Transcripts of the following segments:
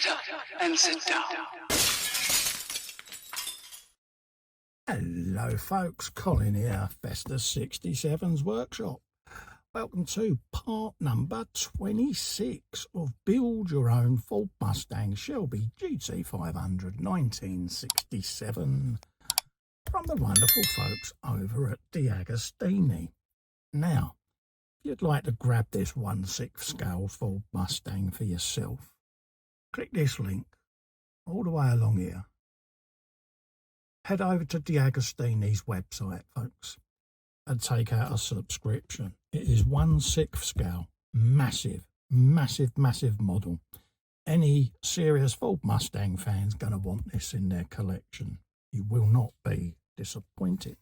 Shut up and sit down. Hello folks, Colin here, Festus 67's workshop. Welcome to part number 26 of Build Your Own Ford Mustang Shelby GT500 1967 from the wonderful folks over at DeAgostini. Now, if you'd like to grab this 1/6 scale Ford Mustang for yourself, click this link all the way along here. Head over to DeAgostini's website, folks, and take out a subscription. It is 1/6 scale, massive, massive, massive model. Any serious Ford Mustang fan's going to want this in their collection. You will not be disappointed.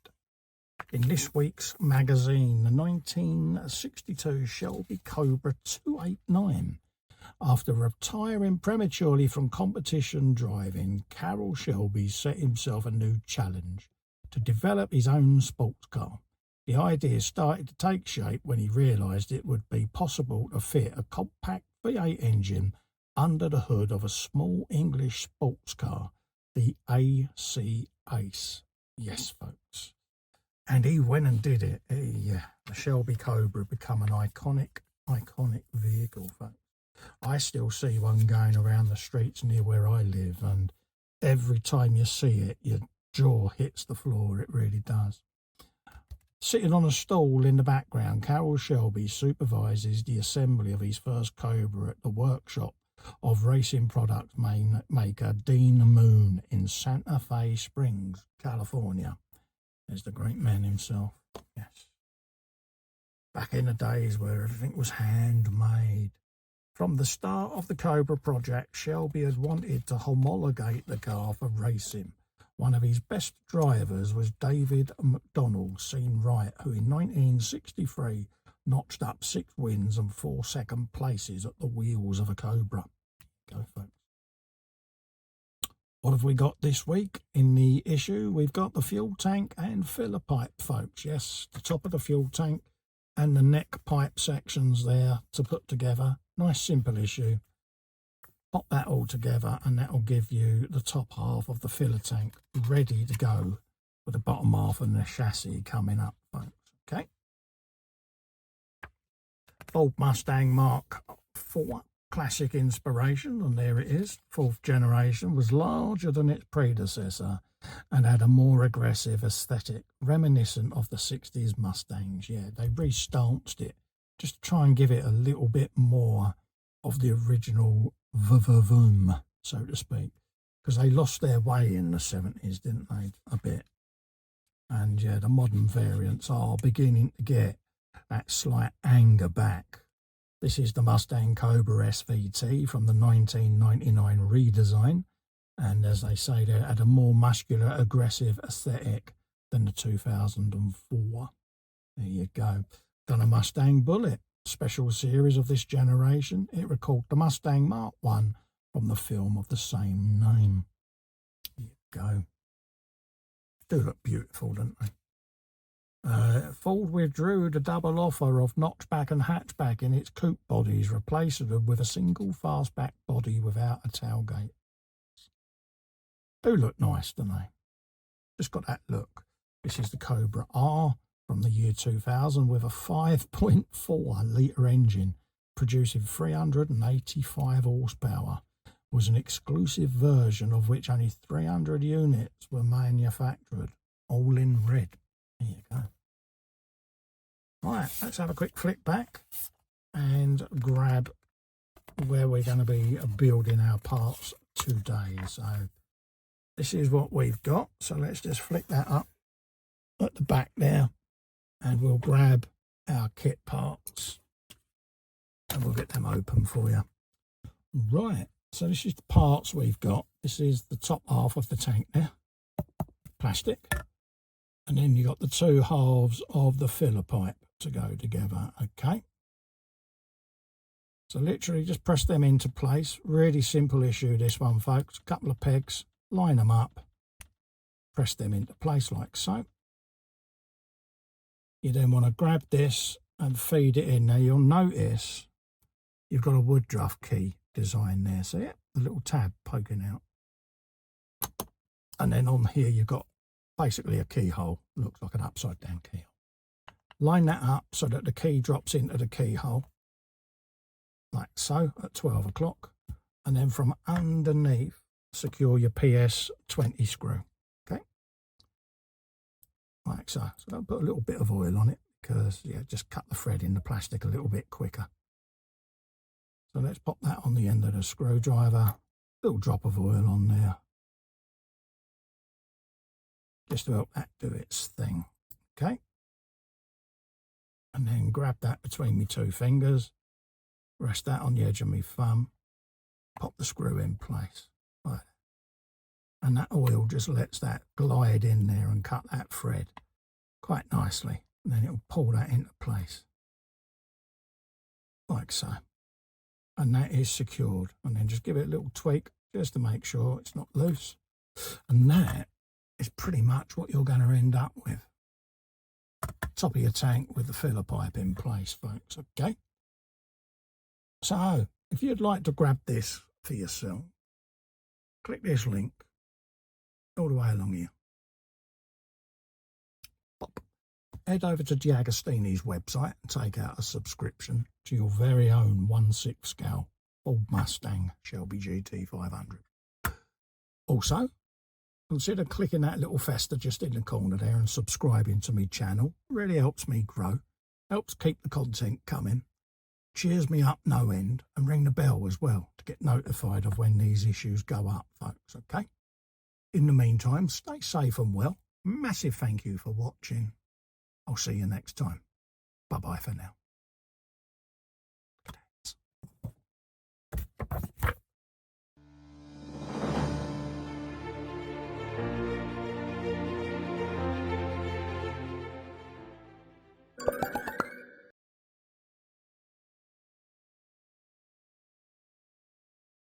In this week's magazine, the 1962 Shelby Cobra 289. After retiring prematurely from competition driving, Carroll Shelby set himself a new challenge to develop his own sports car. The idea started to take shape when he realised it would be possible to fit a compact V8 engine under the hood of a small English sports car, the AC Ace. Yes, folks. And he went and did it. The Shelby Cobra become an iconic vehicle, folks. I still see one going around the streets near where I live, and every time you see it, your jaw hits the floor. It really does. Sitting on a stool in the background, Carroll Shelby supervises the assembly of his first Cobra at the workshop of racing product maker Dean Moon in Santa Fe Springs, California. There's the great man himself. Yes. Back in the days where everything was handmade. From the start of the Cobra project, Shelby had wanted to homologate the car for racing. One of his best drivers was David McDonald, seen right, who in 1963 notched up 6 wins and 4 second places at the wheels of a Cobra. Go, folks. What have we got this week in the issue? We've got the fuel tank and filler pipe, folks. Yes, the top of the fuel tank and the neck pipe sections there to put together. Nice simple issue. Pop that all together and that will give you the top half of the filler tank ready to go with the bottom half and the chassis coming up, folks. Okay. Ford Mustang Mark IV classic inspiration, and there it is. 4th generation, was larger than its predecessor and had a more aggressive aesthetic reminiscent of the 60s Mustangs. Yeah, they restanced it just to try and give it a little bit more of the original vroom, so to speak, because they lost their way in the 70s, didn't they, a bit. And yeah, the modern variants are beginning to get that slight anger back. This is the Mustang Cobra SVT from the 1999 redesign, and as they say, they had a more muscular, aggressive aesthetic than the 2004. There you go. Done a Mustang Bullet, special series of this generation. It recalled the Mustang Mark I from the film of the same name. There you go. Do look beautiful, don't they? Ford withdrew the double offer of notchback and hatchback in its coupe bodies, replacing them with a single fastback body without a tailgate. Do look nice, don't they? Just got that look. This is the Cobra R from the year 2000 with a 5.4 litre engine producing 385 horsepower. Was an exclusive version of which only 300 units were manufactured, all in red. There you go. Right, let's have a quick flick back and grab where we're going to be building our parts today. So this is what we've got. So let's just flick that up at the back there and we'll grab our kit parts and we'll get them open for you. Right, so this is the parts we've got. This is the top half of the tank there, plastic. And then you got the 2 halves of the filler pipe to go together, okay? So literally just press them into place. Really simple issue, this one, folks. A couple of pegs, line them up, press them into place like so. You then want to grab this and feed it in. Now you'll notice you've got a Woodruff key design there, see it? the little tab poking out. And then on here you've got basically a keyhole, looks like an upside down keyhole. Line that up so that the key drops into the keyhole, like so, at 12 o'clock. And then from underneath, secure your PS20 screw, okay? Like so. So I'll put a little bit of oil on it because, yeah, just cut the thread in the plastic a little bit quicker. So let's pop that on the end of the screwdriver, little drop of oil on there, just to help that do its thing, okay? And then grab that between my two fingers, rest that on the edge of my thumb, pop the screw in place, right. And that oil just lets that glide in there and cut that thread quite nicely. And then it'll pull that into place, like so. And that is secured. And then just give it a little tweak just to make sure it's not loose. And that is pretty much what you're going to end up with. Top of your tank with the filler pipe in place, folks, okay? So, if you'd like to grab this for yourself, click this link all the way along here. Pop. Head over to DeAgostini's website and take out a subscription to your very own 1/6 scale Ford Mustang Shelby GT500. Also, consider clicking that little fester just in the corner there and subscribing to my channel. It really helps me grow, helps keep the content coming, cheers me up no end, and ring the bell as well to get notified of when these issues go up, folks, okay? In the meantime, stay safe and well. Massive thank you for watching. I'll see you next time. Bye-bye for now.